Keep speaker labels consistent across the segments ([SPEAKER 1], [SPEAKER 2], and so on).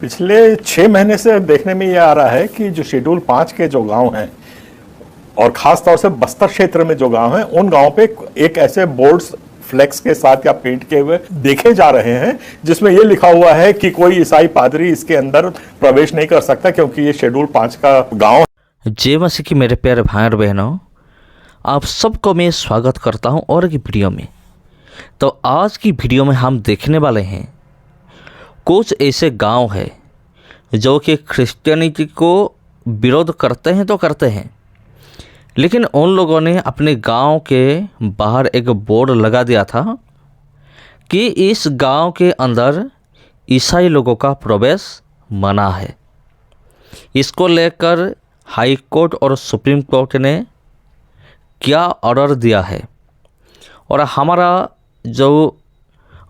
[SPEAKER 1] पिछले 6 महीने से देखने में ये आ रहा है कि जो शेड्यूल 5 के जो गांव हैं और खास तौर से बस्तर क्षेत्र में जो गांव हैं उन गांव पे एक ऐसे बोर्ड्स फ्लेक्स के साथ या पेंट किए हुए देखे जा रहे हैं जिसमें ये लिखा हुआ है कि कोई ईसाई पादरी इसके अंदर प्रवेश नहीं कर सकता क्योंकि ये शेड्यूल 5 का गांव है।
[SPEAKER 2] जय मसीह की मेरे प्यारे भाई और बहनों, आप सबको मैं स्वागत करता हूं और की वीडियो में। तो आज की वीडियो में हम देखने वाले हैं कुछ ऐसे गांव है जो कि क्रिश्चियनिटी को विरोध करते हैं तो करते हैं, लेकिन उन लोगों ने अपने गांव के बाहर एक बोर्ड लगा दिया था कि इस गांव के अंदर ईसाई लोगों का प्रवेश मना है। इसको लेकर हाई कोर्ट और सुप्रीम कोर्ट ने क्या ऑर्डर दिया है और हमारा जो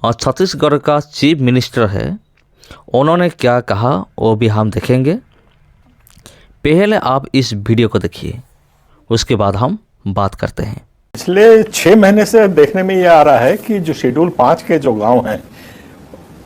[SPEAKER 2] छत्तीसगढ़ का चीफ मिनिस्टर है उन्होंने क्या कहा वो भी हम देखेंगे। पहले आप इस वीडियो को देखिए, उसके बाद हम बात करते हैं।
[SPEAKER 1] पिछले 6 महीने से देखने में ये आ रहा है कि जो शेड्यूल 5 के जो गांव हैं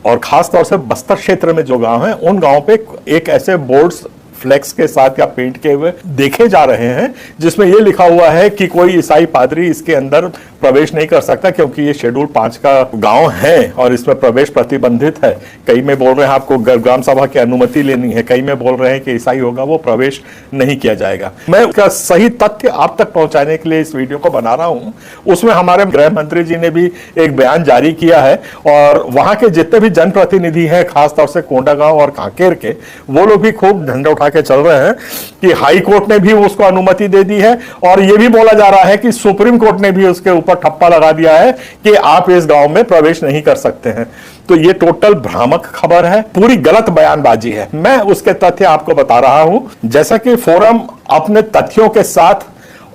[SPEAKER 1] और खास तौर से बस्तर क्षेत्र में जो गांव हैं उन गांव पे एक ऐसे बोर्ड्स फ्लेक्स के साथ या पेंट किए हुए देखे जा रहे हैं जिसमें यह लिखा हुआ है कि कोई ईसाई पादरी इसके अंदर प्रवेश नहीं कर सकता क्योंकि ये शेड्यूल 5 का गांव है और इसमें प्रवेश प्रतिबंधित है। कई में बोल रहे हैं आपको ग्राम सभा की अनुमति लेनी है, कई में बोल रहे हैं कि ईसाई होगा वो प्रवेश नहीं किया जाएगा। मैं उसका सही तथ्य आप तक पहुंचाने के लिए इस वीडियो को बना रहा हूं। उसमें हमारे गृह मंत्री जी ने भी एक बयान जारी किया है और वहां के जितने भी जनप्रतिनिधि हैं खासतौर से कोंडागांव और कांकेर के, वो लोग भी खूब झंडा उठा के चल रहे हैं कि हाई कोर्ट ने भी उसको अनुमति दे दी है और यह भी बोला जा रहा है कि सुप्रीम कोर्ट ने भी उसके ऊपर ठप्पा लगा दिया है कि आप इस गांव में प्रवेश नहीं कर सकते हैं। तो ये टोटल भ्रामक खबर है, पूरी गलत बयानबाजी है। मैं उसके तथ्य आपको बता रहा हूं। जैसा कि फोरम अपने तथ्यों के साथ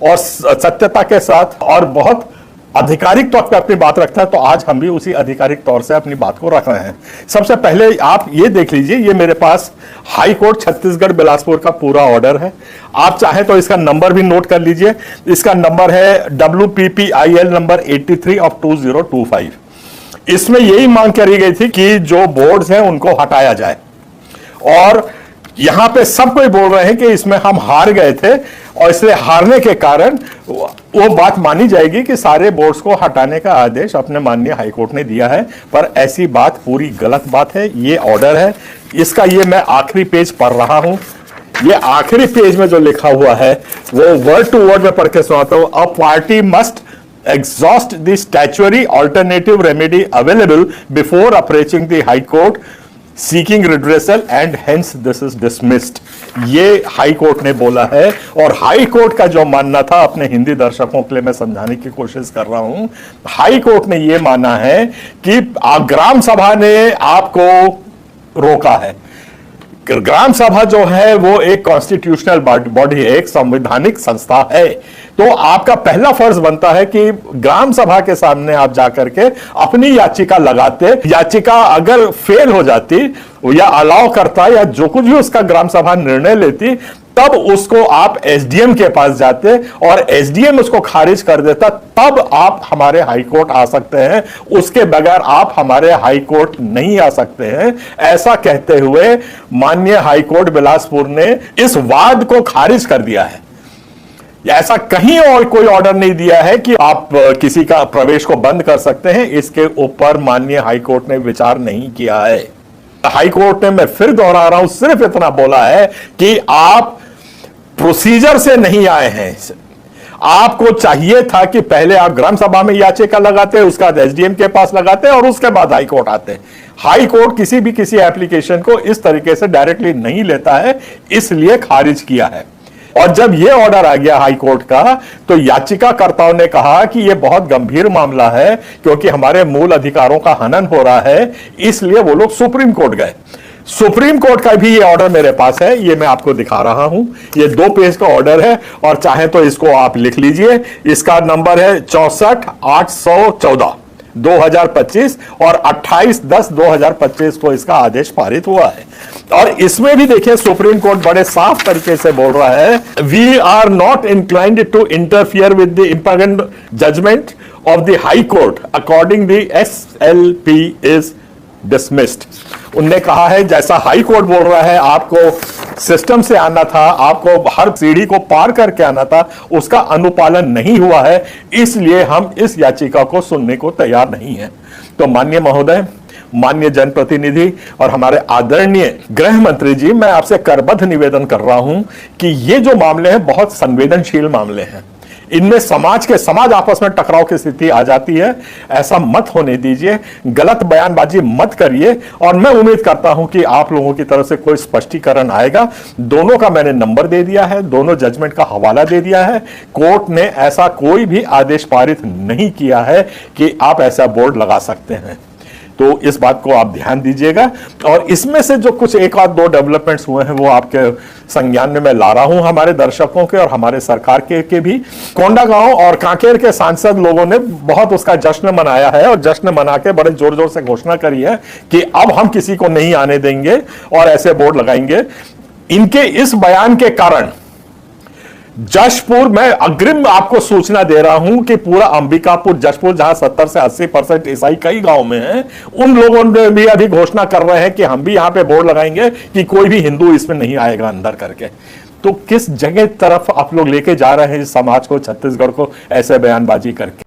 [SPEAKER 1] और सत्यता के साथ और बहुत आधिकारिक तौर पर अपनी बात रखता है, तो आज हम भी उसी आधिकारिक तौर से अपनी बात को रख रहे हैं। सबसे पहले आप ये देख लीजिए, ये मेरे पास हाई कोर्ट छत्तीसगढ़ बिलासपुर का पूरा ऑर्डर है। आप चाहें तो इसका नंबर भी नोट कर लीजिए। इसका नंबर है WPPIL नंबर 83 ऑफ 2025। इसमें यही मांग करी गई थी कि जो बोर्ड्स हैं उनको हटाया जाए और यहां पे सब कोई बोल रहे हैं कि इसमें हम हार गए थे और इसलिए हारने के कारण वो बात मानी जाएगी कि सारे बोर्ड्स को हटाने का आदेश अपने माननीय हाईकोर्ट ने दिया है, पर ऐसी बात पूरी गलत बात है। ये ऑर्डर है, इसका ये मैं आखिरी पेज पढ़ रहा हूं। ये आखिरी पेज में जो लिखा हुआ है वो वर्ड टू वर्ड में पढ़ के सुनाता हूं। A party must exhaust the statutory alternative remedy available before approaching the high court seeking redressal and hence this is dismissed। ये हाई कोर्ट ने बोला है और हाई कोर्ट का जो मानना था, अपने हिंदी दर्शकों के लिए मैं समझाने की कोशिश कर रहा हूं। हाई कोर्ट ने ये माना है कि ग्राम सभा ने आपको रोका है। ग्राम सभा जो है वो एक कॉन्स्टिट्यूशनल बॉडी है, एक संवैधानिक संस्था है। तो आपका पहला फर्ज बनता है कि ग्राम सभा के सामने आप जाकर के अपनी याचिका लगाते। याचिका अगर फेल हो जाती या अलाउ करता या जो कुछ भी उसका ग्राम सभा निर्णय लेती, तब उसको आप एसडीएम के पास जाते और एसडीएम उसको खारिज कर देता, तब आप हमारे हाई कोर्ट आ सकते हैं। उसके बगैर आप हमारे हाई कोर्ट नहीं आ सकते हैं। ऐसा कहते हुए माननीय हाई कोर्ट बिलासपुर ने इस वाद को खारिज कर दिया है। ऐसा कहीं और कोई ऑर्डर नहीं दिया है कि आप किसी का प्रवेश को बंद कर सकते हैं। इसके ऊपर माननीय हाई कोर्ट ने विचार नहीं किया है। हाई कोर्ट ने, मैं फिर दोहरा रहा हूं, सिर्फ इतना बोला है कि आप प्रोसीजर से नहीं आए हैं। आपको चाहिए था कि पहले आप ग्राम सभा में याचिका लगाते, उसके बाद एसडीएम के पास लगाते और उसके बाद हाई कोर्ट आते। हाई कोर्ट किसी एप्लीकेशन को इस तरीके से डायरेक्टली नहीं लेता है, इसलिए खारिज किया है। और जब यह ऑर्डर आ गया हाई कोर्ट का, तो याचिकाकर्ताओं ने कहा कि यह बहुत गंभीर मामला है क्योंकि हमारे मूल अधिकारों का हनन हो रहा है, इसलिए वो लोग सुप्रीम कोर्ट गए। सुप्रीम कोर्ट का भी ये ऑर्डर मेरे पास है, ये मैं आपको दिखा रहा हूं। ये 2 पेज का ऑर्डर है और चाहे तो इसको आप लिख लीजिए। इसका नंबर है 64,814 2025 और 28/10/2025 को इसका आदेश पारित हुआ है। और इसमें भी देखिए सुप्रीम कोर्ट बड़े साफ तरीके से बोल रहा है, we are not inclined to interfere with the impugned judgement of the high court according the SLP is dismissed. उनने कहा है जैसा हाई कोर्ट बोल रहा है आपको सिस्टम से आना था, आपको हर सीढ़ी को पार करके आना था, उसका अनुपालन नहीं हुआ है, इसलिए हम इस याचिका को सुनने को तैयार नहीं है। तो माननीय महोदय, माननीय जनप्रतिनिधि और हमारे आदरणीय गृह मंत्री जी, मैं आपसे करबद्ध निवेदन कर रहा हूं कि ये जो मामले हैं बहुत संवेदनशील मामले हैं। इनमें समाज आपस में टकराव की स्थिति आ जाती है। ऐसा मत होने दीजिए, गलत बयानबाजी मत करिए। और मैं उम्मीद करता हूं कि आप लोगों की तरफ से कोई स्पष्टीकरण आएगा। दोनों का मैंने नंबर दे दिया है, दोनों जजमेंट का हवाला दे दिया है। कोर्ट ने ऐसा कोई भी आदेश पारित नहीं किया है कि आप ऐसा बोर्ड लगा सकते हैं। तो इस बात को आप ध्यान दीजिएगा। और इसमें से जो कुछ एक आध दो डेवलपमेंट्स हुए हैं वो आपके संज्ञान में मैं ला रहा हूं, हमारे दर्शकों के और हमारे सरकार के भी। कोंडागांव और कांकेर के सांसद लोगों ने बहुत उसका जश्न मनाया है और जश्न मना के बड़े जोर जोर से घोषणा करी है कि अब हम किसी को नहीं आने देंगे और ऐसे बोर्ड लगाएंगे। इनके इस बयान के कारण जशपुर, मैं अग्रिम आपको सूचना दे रहा हूं कि पूरा अंबिकापुर, जशपुर जहां 70 से 80% ईसाई कई गांव में हैं, उन लोगों ने भी अभी घोषणा कर रहे हैं कि हम भी यहां पे बोर्ड लगाएंगे कि कोई भी हिंदू इसमें नहीं आएगा अंदर करके। तो किस जगह तरफ आप लोग लेके जा रहे हैं इस समाज को, छत्तीसगढ़ को, ऐसे बयानबाजी करके?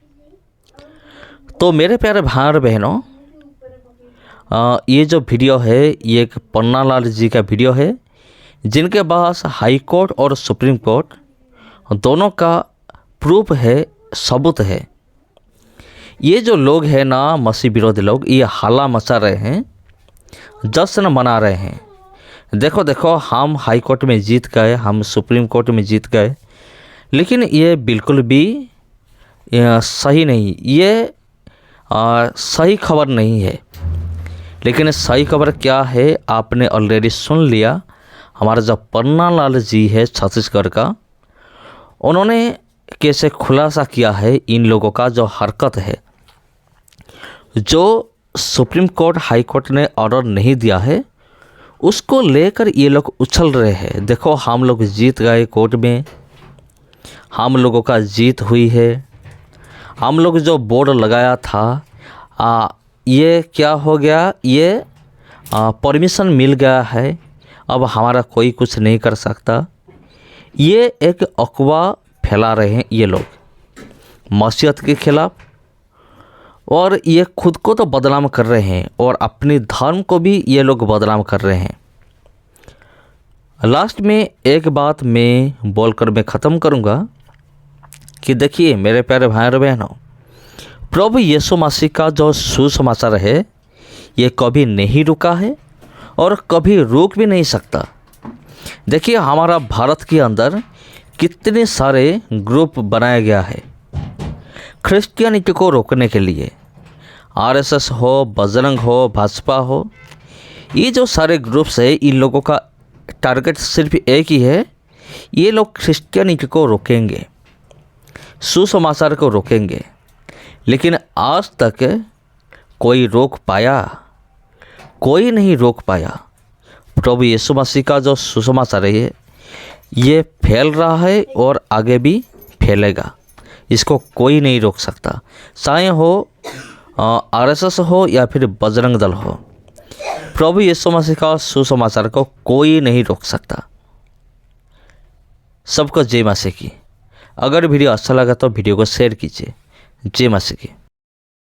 [SPEAKER 2] तो मेरे प्यारे भाई और बहनों, ये जो वीडियो है ये एक पन्नालाल जी का वीडियो है, जिनके पास हाई कोर्ट और सुप्रीम कोर्ट दोनों का प्रूफ है, सबूत है। ये जो लोग हैं ना, मसीह विरोधी लोग, ये हल्ला मचा रहे हैं, जश्न मना रहे हैं। देखो देखो, हम हाई कोर्ट में जीत गए, हम सुप्रीम कोर्ट में जीत गए, लेकिन ये बिल्कुल भी सही नहीं, ये सही खबर नहीं है। लेकिन सही खबर क्या है आपने ऑलरेडी सुन लिया। हमारा जो पन्नालाल जी है छत्तीसगढ़ का, उन्होंने कैसे खुलासा किया है इन लोगों का जो हरकत है, जो सुप्रीम कोर्ट हाई कोर्ट ने ऑर्डर नहीं दिया है, उसको लेकर ये लोग उछल रहे हैं। देखो, हम लोग जीत गए कोर्ट में, हम लोगों का जीत हुई है, हम लोग जो बोर्ड लगाया था ये क्या हो गया, ये परमिशन मिल गया है, अब हमारा कोई कुछ नहीं कर सकता। ये एक अफवाह फैला रहे हैं ये लोग मसीहत के खिलाफ, और ये खुद को तो बदनाम कर रहे हैं और अपने धर्म को भी ये लोग बदनाम कर रहे हैं। लास्ट में एक बात मैं बोलकर मैं ख़त्म करूंगा कि देखिए मेरे प्यारे भाई और बहनों, प्रभु यीशु मसीह का जो सुसमाचार है ये कभी नहीं रुका है और कभी रुक भी नहीं सकता। देखिए, हमारा भारत के अंदर कितने सारे ग्रुप बनाया गया है क्रिश्चियनिटी को रोकने के लिए। आरएसएस हो, बजरंग हो, भाजपा हो, ये जो सारे ग्रुप्स है, इन लोगों का टारगेट सिर्फ एक ही है, ये लोग क्रिश्चियनिटी को रोकेंगे, सुसमाचार को रोकेंगे। लेकिन आज तक कोई रोक पाया? कोई नहीं रोक पाया। प्रभु यीशु मसीह का जो सुसमाचार है ये फैल रहा है और आगे भी फैलेगा, इसको कोई नहीं रोक सकता। चाहे हो आरएसएस हो या फिर बजरंग दल हो, प्रभु यीशु मसीह का सुसमाचार को कोई नहीं रोक सकता। सबको जय मसीह की। अगर वीडियो अच्छा लगा तो वीडियो को शेयर कीजिए। जय मसीह की।